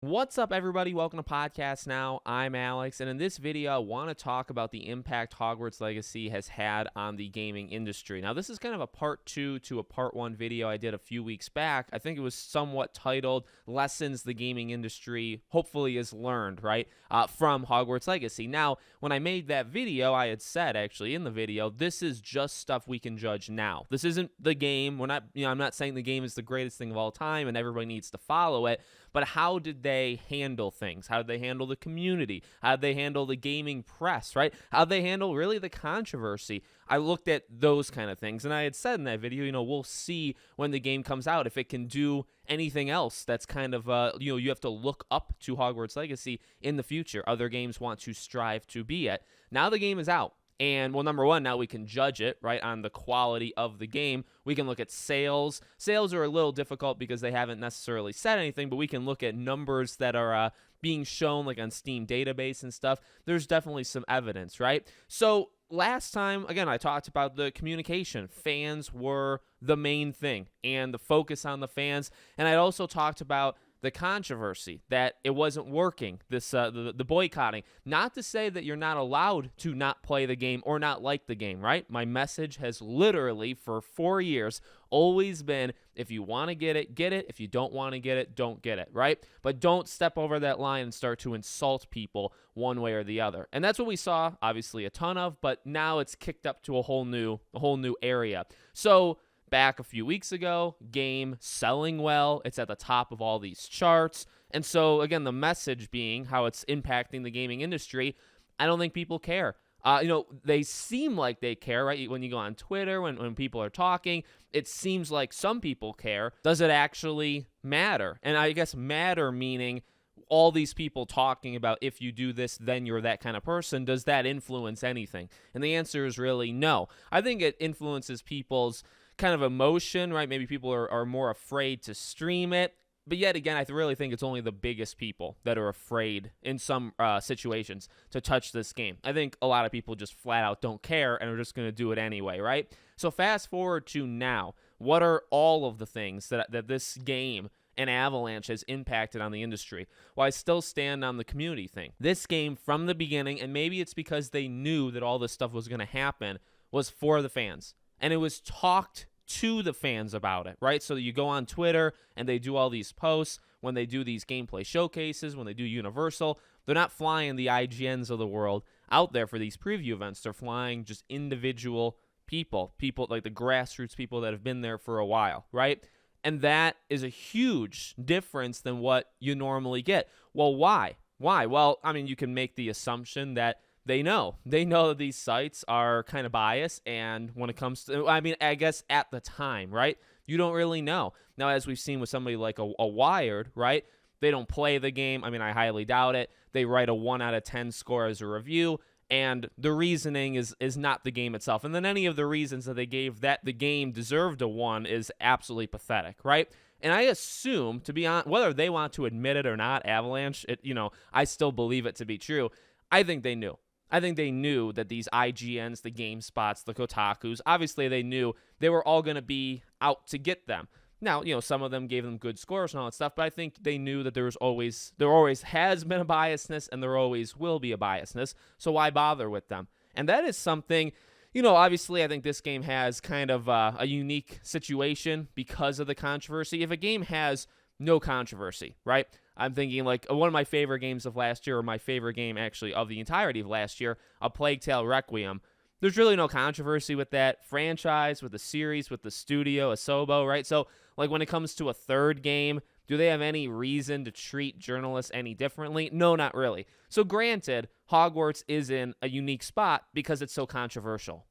What's up, everybody? Welcome to Podcast Now. I'm Alex, and in this video, I want to talk about the impact Hogwarts Legacy has had on the gaming industry. Now, this is kind of a part 2 to a part 1 video I did a few weeks back. I think it was somewhat titled Lessons the Gaming Industry Hopefully has Learned, right, from Hogwarts Legacy. Now, when I made that video, I had said, actually, in the video, this is just stuff we can judge now. This isn't the game. I'm not saying the game is the greatest thing of all time and everybody needs to follow it. But how did they handle things? How did they handle the community? How did they handle the gaming press, right? How did they handle really the controversy? I looked at those kind of things, and I had said in that video, we'll see when the game comes out if it can do anything else that's kind of, you have to look up to Hogwarts Legacy in the future. Other games want to strive to be at. Now the game is out. And, well, number one, now we can judge it, right, on the quality of the game. We can look at sales. Sales are a little difficult because they haven't necessarily said anything, but we can look at numbers that are being shown, like on Steam database and stuff. There's definitely some evidence, right? So last time, again, I talked about the communication. Fans were the main thing and the focus on the fans. And I also talked about the controversy, that it wasn't working, the boycotting. Not to say that you're not allowed to not play the game or not like the game, right? My message has literally, for 4 years, always been, if you want to get it, get it. If you don't want to get it, don't get it, right? But don't step over that line and start to insult people one way or the other. And that's what we saw, obviously, a ton of, but now it's kicked up to a whole new area. So back a few weeks ago, game selling well. It's at the top of all these charts. And so, again, the message being how it's impacting the gaming industry, I don't think people care. They seem like they care, right? When you go on Twitter, when people are talking, it seems like some people care. Does it actually matter? And I guess matter meaning all these people talking about if you do this, then you're that kind of person. Does that influence anything? And the answer is really no. I think it influences people's kind of emotion, right? Maybe people are more afraid to stream it. But yet again, I really think it's only the biggest people that are afraid in some situations to touch this game. I think a lot of people just flat out don't care and are just going to do it anyway, right? So fast forward to now. What are all of the things that this game and Avalanche has impacted on the industry? Well, I still stand on the community thing. This game from the beginning, and maybe it's because they knew that all this stuff was going to happen, was for the fans. And it was talked to the fans about it, right? So you go on Twitter and they do all these posts when they do these gameplay showcases, when they do Universal. They're not flying the IGNs of the world out there for these preview events. They're flying just individual people like the grassroots people that have been there for a while, right? And that is a huge difference than what you normally get. Well, why? Why? Well, I mean, you can make the assumption that they know that these sites are kind of biased, and when it comes to, I guess at the time, right, you don't really know. Now, as we've seen with somebody like a Wired, right, they don't play the game. I mean, I highly doubt it. They write a 1 out of 10 score as a review, and the reasoning is not the game itself. And then any of the reasons that they gave that the game deserved a 1 is absolutely pathetic, right? And I assume, to be honest, whether they want to admit it or not, Avalanche, I still believe it to be true. I think they knew. I think they knew that these IGNs, the GameSpots, the Kotakus, obviously they knew they were all going to be out to get them. Now, some of them gave them good scores and all that stuff, but I think they knew that there always has been a biasness and there always will be a biasness, so why bother with them? And that is something, obviously I think this game has kind of a unique situation because of the controversy. If a game has no controversy, right? I'm thinking like one of my favorite games of last year, or my favorite game actually of the entirety of last year, A Plague Tale Requiem. There's really no controversy with that franchise, with the series, with the studio, Asobo, right? So like when it comes to a third game, do they have any reason to treat journalists any differently? No, not really. So granted, Hogwarts is in a unique spot because it's so controversial.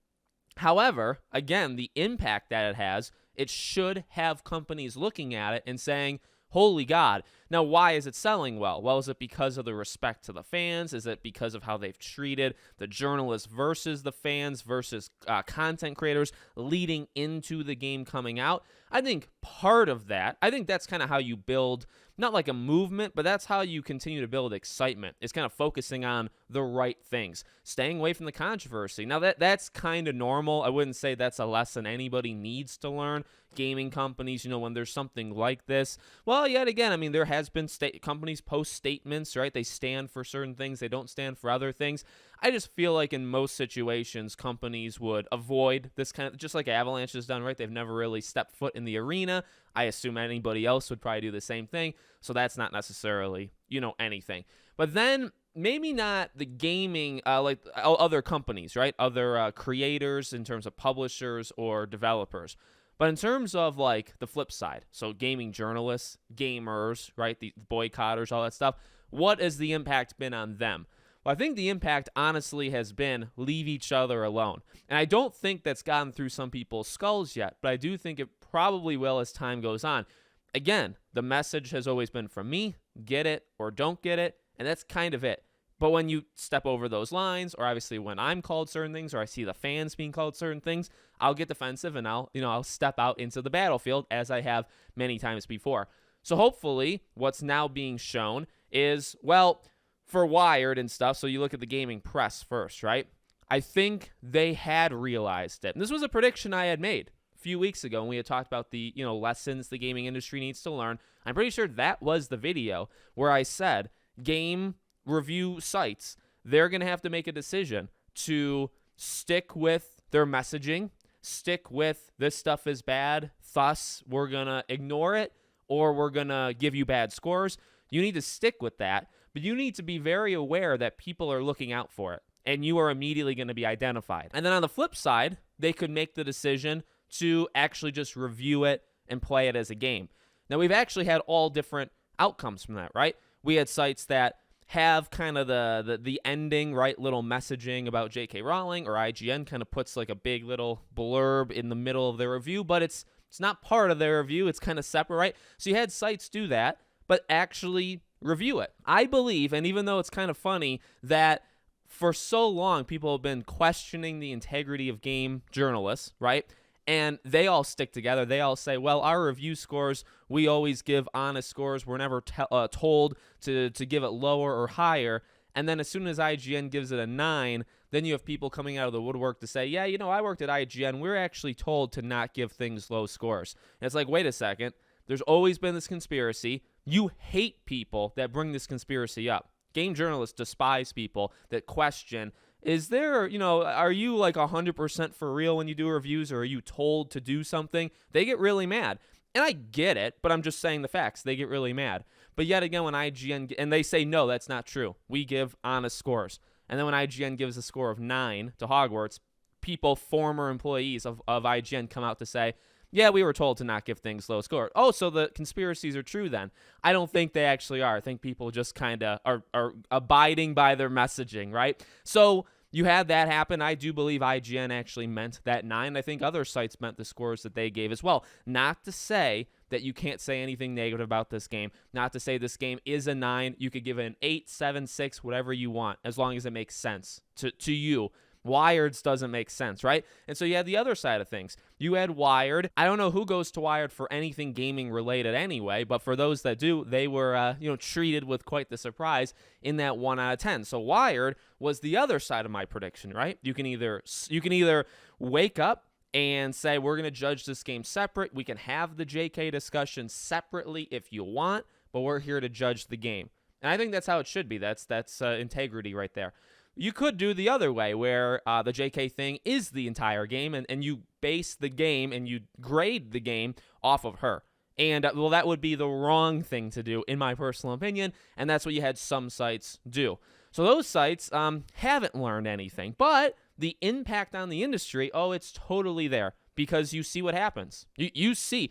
However, again, the impact that it has, it should have companies looking at it and saying, holy God. Now, why is it selling well? Well, is it because of the respect to the fans? Is it because of how they've treated the journalists versus the fans versus content creators leading into the game coming out? I think part of that, I think that's kind of how you build, not like a movement, but that's how you continue to build excitement. It's kind of focusing on the right things, staying away from the controversy. Now, that's kind of normal. I wouldn't say that's a lesson anybody needs to learn. Gaming companies, when there's something like this, well, yet again, I mean, there has been companies post statements, right? They stand for certain things. They don't stand for other things. I just feel like in most situations, companies would avoid this kind of, just like Avalanche has done, right? They've never really stepped foot in the arena. I assume anybody else would probably do the same thing. So that's not necessarily, anything. But then maybe not the gaming, like other companies, right? Other creators in terms of publishers or developers. But in terms of like the flip side, so gaming journalists, gamers, right, the boycotters, all that stuff, what has the impact been on them? Well, I think the impact honestly has been leave each other alone. And I don't think that's gotten through some people's skulls yet, but I do think it probably will as time goes on. Again, the message has always been from me, get it or don't get it, and that's kind of it. But when you step over those lines, or obviously when I'm called certain things, or I see the fans being called certain things, I'll get defensive and I'll step out into the battlefield as I have many times before. So hopefully what's now being shown is, well, for Wired and stuff, so you look at the gaming press first, right? I think they had realized it. And this was a prediction I had made a few weeks ago when we had talked about the, lessons the gaming industry needs to learn. I'm pretty sure that was the video where I said game review sites, they're going to have to make a decision to stick with their messaging, stick with this stuff is bad, thus we're going to ignore it, or we're going to give you bad scores. You need to stick with that, but you need to be very aware that people are looking out for it, and you are immediately going to be identified. And then on the flip side, they could make the decision to actually just review it and play it as a game. Now, we've actually had all different outcomes from that, right? We had sites that have kind of the ending, right, little messaging about J.K. Rowling, or IGN kind of puts like a big little blurb in the middle of their review, but it's not part of their review. It's kind of separate, right? So you had sites do that, but actually review it. I believe, and even though it's kind of funny, that for so long people have been questioning the integrity of game journalists, right? And they all stick together. They all say, well, our review scores, we always give honest scores. We're never told to give it lower or higher. And then as soon as IGN gives it a 9, then you have people coming out of the woodwork to say, yeah, I worked at IGN. We're actually told to not give things low scores. And it's like, wait a second. There's always been this conspiracy. You hate people that bring this conspiracy up. Game journalists despise people that question, is there, are you like 100% for real when you do reviews, or are you told to do something? They get really mad. And I get it, but I'm just saying the facts. They get really mad. But yet again, when IGN, and they say, no, that's not true. We give honest scores. And then when IGN gives a score of 9 to Hogwarts, people, former employees of IGN come out to say, yeah, we were told to not give things low score. Oh, so the conspiracies are true then. I don't think they actually are. I think people just kind of are abiding by their messaging, right? So you had that happen. I do believe IGN actually meant that 9. I think other sites meant the scores that they gave as well. Not to say that you can't say anything negative about this game. Not to say this game is a 9. You could give it an 8, 7, 6, whatever you want, as long as it makes sense to you. Wired's doesn't make sense, right? And so you had the other side of things. You had Wired. I don't know who goes to Wired for anything gaming related anyway, but for those that do, they were treated with quite the surprise in that 1 out of 10. So Wired was the other side of my prediction, right? You can either wake up and say, we're going to judge this game separate. We can have the JK discussion separately if you want, but we're here to judge the game. And I think that's how it should be. That's integrity right there. You could do the other way, where the JK thing is the entire game, and you base the game and you grade the game off of her. And, that would be the wrong thing to do, in my personal opinion, and that's what you had some sites do. So those sites haven't learned anything, but the impact on the industry, it's totally there, because you see what happens. You see.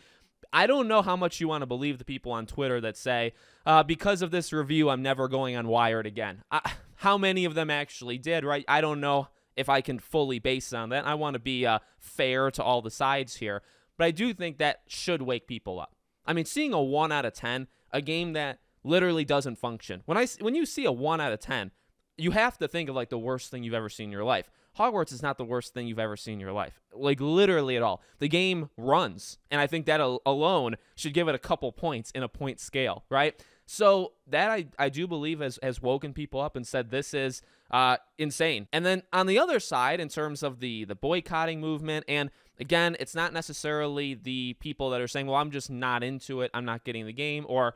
I don't know how much you want to believe the people on Twitter that say, because of this review, I'm never going on Wired again. How many of them actually did, right? I don't know if I can fully base it on that. I want to be fair to all the sides here, but I do think that should wake people up. I mean, seeing a 1 out of 10, a game that literally doesn't function. When you see a 1 out of 10, you have to think of like the worst thing you've ever seen in your life. Hogwarts is not the worst thing you've ever seen in your life, like literally at all. The game runs, and I think that alone should give it a couple points in a point scale, right? So that I do believe has woken people up and said this is insane. And then on the other side, in terms of the boycotting movement, and again, it's not necessarily the people that are saying, well, I'm just not into it, I'm not getting the game, or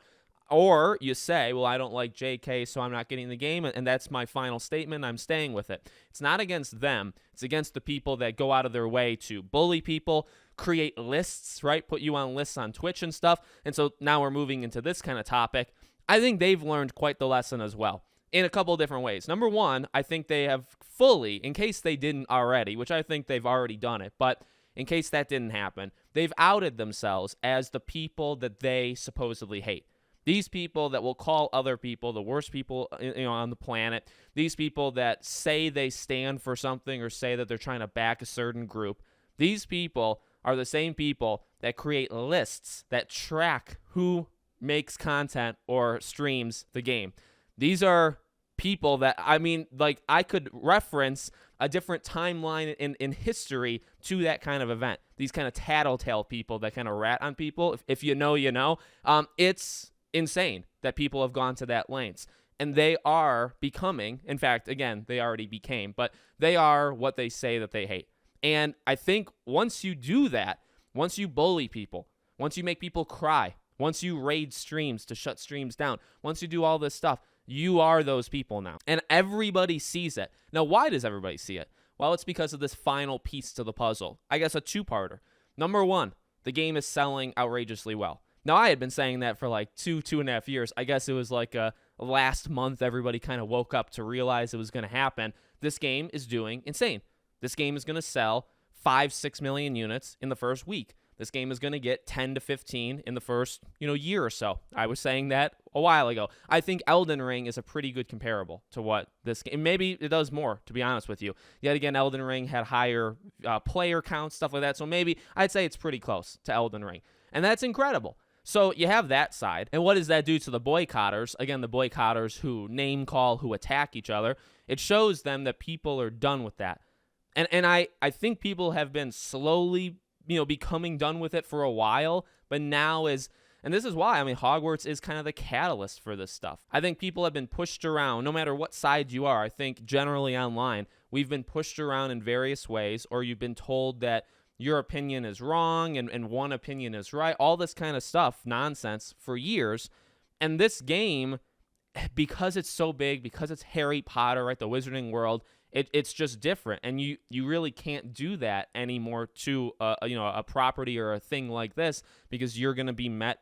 Or you say, well, I don't like JK, so I'm not getting the game, and that's my final statement. I'm staying with it. It's not against them. It's against the people that go out of their way to bully people, create lists, right? Put you on lists on Twitch and stuff. And so now we're moving into this kind of topic. I think they've learned quite the lesson as well in a couple of different ways. Number one, I think they have fully, in case they didn't already, which I think they've already done it, but in case that didn't happen, they've outed themselves as the people that they supposedly hate. These people that will call other people the worst people on the planet, these people that say they stand for something or say that they're trying to back a certain group, these people are the same people that create lists that track who makes content or streams the game. These are people that, I mean, like, I could reference a different timeline in history to that kind of event. These kind of tattletale people that kind of rat on people. If you know, you know. It's insane that people have gone to that lengths. And they are becoming, in fact, again, they already became, but they are what they say that they hate. And I think once you do that, once you bully people, once you make people cry, once you raid streams to shut streams down, once you do all this stuff, you are those people now. And everybody sees it. Now, why does everybody see it? Well, it's because of this final piece to the puzzle. I guess a two-parter. Number one, the game is selling outrageously well. Now, I had been saying that for like 2.5 years. I guess it was like last month everybody kind of woke up to realize it was going to happen. This game is doing insane. This game is going to sell 5-6 million units in the first week. This game is going to get 10 to 15 in the first, year or so. I was saying that a while ago. I think Elden Ring is a pretty good comparable to what this game, maybe it does more, to be honest with you. Yet again, Elden Ring had higher player counts, stuff like that. So maybe I'd say it's pretty close to Elden Ring. And that's incredible. So you have that side. And what does that do to the boycotters? Again, the boycotters who name call, who attack each other. It shows them that people are done with that. And I think people have been slowly, becoming done with it for a while. But now and this is why, Hogwarts is kind of the catalyst for this stuff. I think people have been pushed around, no matter what side you are. I think generally online, we've been pushed around in various ways, or you've been told that your opinion is wrong and one opinion is right, all this kind of stuff, nonsense, for years. And this game, because it's so big, because it's Harry Potter, right, the wizarding world, it's just different. And you really can't do that anymore to a property or a thing like this, because you're going to be met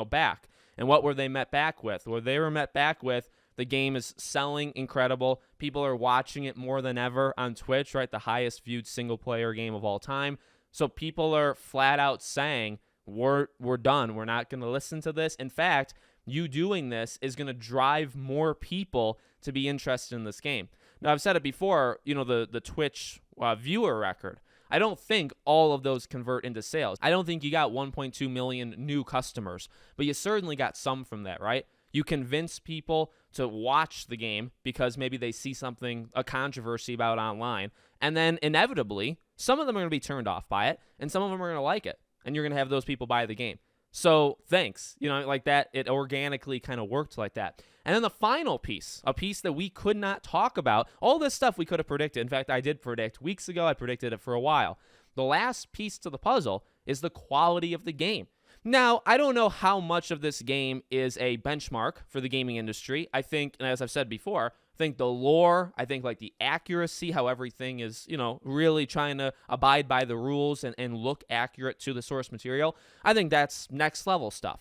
back. And what were they met back with? Well, they were met back with, the game is selling incredible. People are watching it more than ever on Twitch, right, the highest viewed single player game of all time. So people are flat out saying, we're done. We're not going to listen to this. In fact, you doing this is going to drive more people to be interested in this game. Now, I've said it before, the Twitch viewer record. I don't think all of those convert into sales. I don't think you got 1.2 million new customers, but you certainly got some from that, right? You convince people to watch the game because maybe they see something, a controversy about online, and then inevitably, some of them are going to be turned off by it, and some of them are going to like it, and you're going to have those people buy the game. So thanks, like that, it organically kind of worked like that. And then the final piece, a piece that we could not talk about, all this stuff we could have predicted. In fact, I did predict weeks ago. I predicted it for a while. The last piece to the puzzle is the quality of the game. Now, I don't know how much of this game is a benchmark for the gaming industry. I think, and as I've said before, I think the lore, I think like the accuracy, how everything is, really trying to abide by the rules and look accurate to the source material. I think that's next level stuff.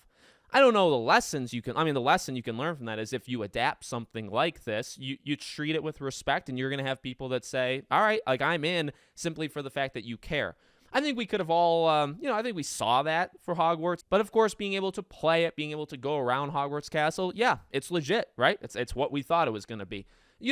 I don't know the lessons the lesson you can learn from that is if you adapt something like this, you treat it with respect, and you're going to have people that say, all right, like I'm in simply for the fact that you care. I think we could have all, I think we saw that for Hogwarts. But of course, being able to play it, being able to go around Hogwarts Castle, yeah, it's legit, right? It's what we thought it was going to be.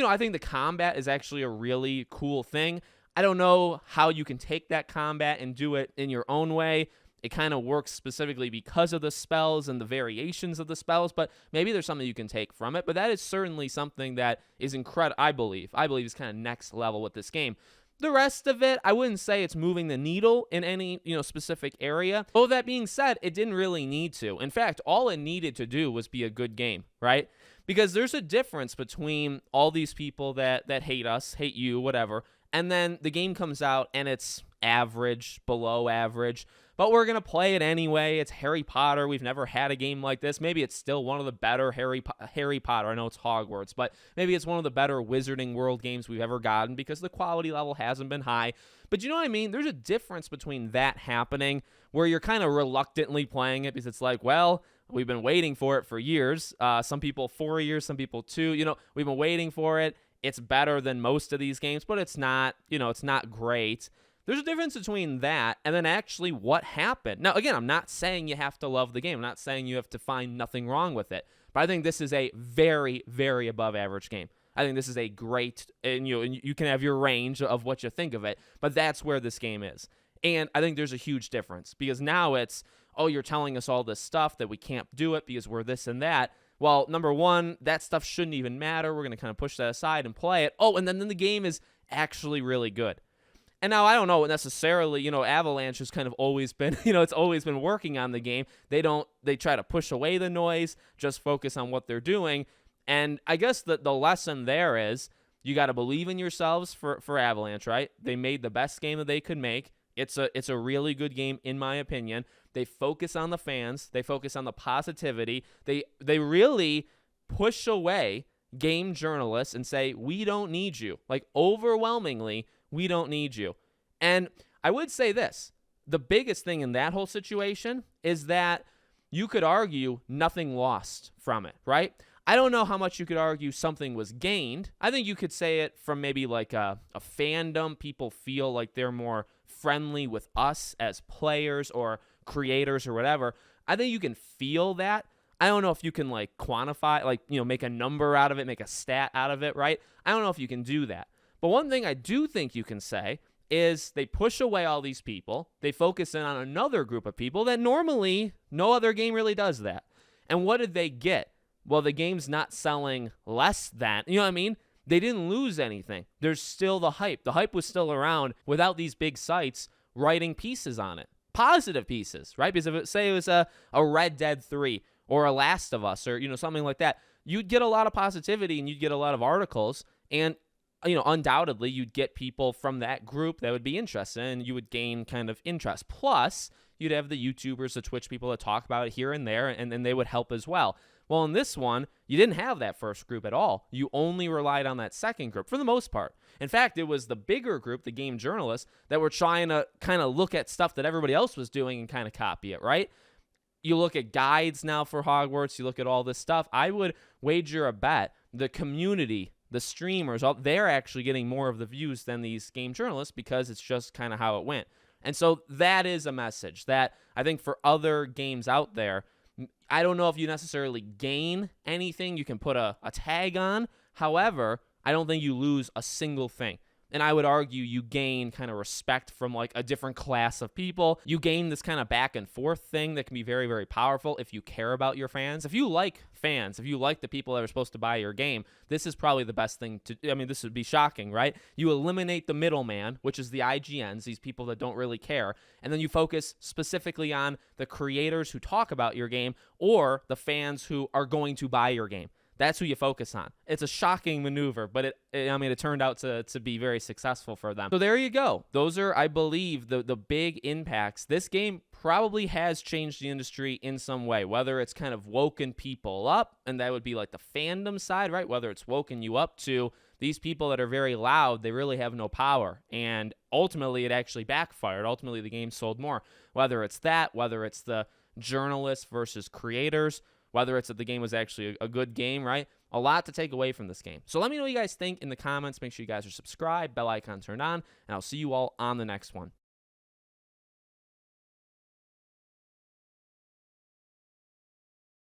I think the combat is actually a really cool thing. I don't know how you can take that combat and do it in your own way. It kind of works specifically because of the spells and the variations of the spells, but maybe there's something you can take from it. But that is certainly something that is incredible, I believe is kind of next level with this game. The rest of it, I wouldn't say it's moving the needle in any, specific area. But with that being said, it didn't really need to. In fact, all it needed to do was be a good game, right? Because there's a difference between all these people that hate us, hate you, whatever, and then the game comes out and it's average, below average, but we're going to play it anyway. It's Harry Potter. We've never had a game like this. Maybe it's still one of the better Harry Potter. I know it's Hogwarts, but maybe it's one of the better Wizarding World games we've ever gotten because the quality level hasn't been high. But you know what I mean? There's a difference between that happening where you're kind of reluctantly playing it because it's like, well, we've been waiting for it for years. Some people 4 years, some people 2. We've been waiting for it. It's better than most of these games, but it's not, it's not great. There's a difference between that and then actually what happened. Now, again, I'm not saying you have to love the game. I'm not saying you have to find nothing wrong with it. But I think this is a very, very above average game. I think this is a great, and you can have your range of what you think of it, but that's where this game is. And I think there's a huge difference because now it's, oh, you're telling us all this stuff that we can't do it because we're this and that. Well, number one, that stuff shouldn't even matter. We're going to kind of push that aside and play it. Oh, and then the game is actually really good. And now I don't know necessarily, Avalanche has kind of always been, it's always been working on the game. They try to push away the noise, just focus on what they're doing. And I guess the lesson there is you got to believe in yourselves for Avalanche, right? They made the best game that they could make. It's a really good game, in my opinion. They focus on the fans. They focus on the positivity. They really push away game journalists and say, we don't need you. Like, overwhelmingly, we don't need you. And I would say this. The biggest thing in that whole situation is that you could argue nothing lost from it, right? I don't know how much you could argue something was gained. I think you could say it from maybe like a fandom. People feel like they're more friendly with us as players or creators or whatever. I think you can feel that. I don't know if you can like quantify, like, make a number out of it, make a stat out of it, right? I don't know if you can do that. But one thing I do think you can say is they push away all these people. They focus in on another group of people that normally no other game really does that. And what did they get? Well, the game's not selling less than, you know what I mean? They didn't lose anything. There's still the hype. The hype was still around without these big sites writing pieces on it. Positive pieces, right? Because if it was a Red Dead 3 or a Last of Us or, something like that, you'd get a lot of positivity and you'd get a lot of articles. And, undoubtedly you'd get people from that group that would be interested and you would gain kind of interest. Plus, you'd have the YouTubers, the Twitch people that talk about it here and there, and then they would help as well. Well, in this one, you didn't have that first group at all. You only relied on that second group for the most part. In fact, it was the bigger group, the game journalists, that were trying to kind of look at stuff that everybody else was doing and kind of copy it, right? You look at guides now for Hogwarts, you look at all this stuff. I would wager a bet the community, the streamers, they're actually getting more of the views than these game journalists because it's just kind of how it went. And so that is a message that I think for other games out there, I don't know if you necessarily gain anything you can put a tag on. However, I don't think you lose a single thing. And I would argue you gain kind of respect from like a different class of people. You gain this kind of back and forth thing that can be very, very powerful if you care about your fans. If you like fans, if you like the people that are supposed to buy your game, this is probably the best thing to do. I mean, this would be shocking, right? You eliminate the middleman, which is the IGNs, these people that don't really care. And then you focus specifically on the creators who talk about your game or the fans who are going to buy your game. That's who you focus on. It's a shocking maneuver, but it turned out to be very successful for them. So there you go. Those are, I believe, the big impacts. This game probably has changed the industry in some way, whether it's kind of woken people up, and that would be like the fandom side, right? Whether it's woken you up to these people that are very loud, they really have no power. And ultimately, it actually backfired. Ultimately, the game sold more. Whether it's that, whether it's the journalists versus creators, whether it's that the game was actually a good game, right? A lot to take away from this game. So let me know what you guys think in the comments. Make sure you guys are subscribed, bell icon turned on, and I'll see you all on the next one.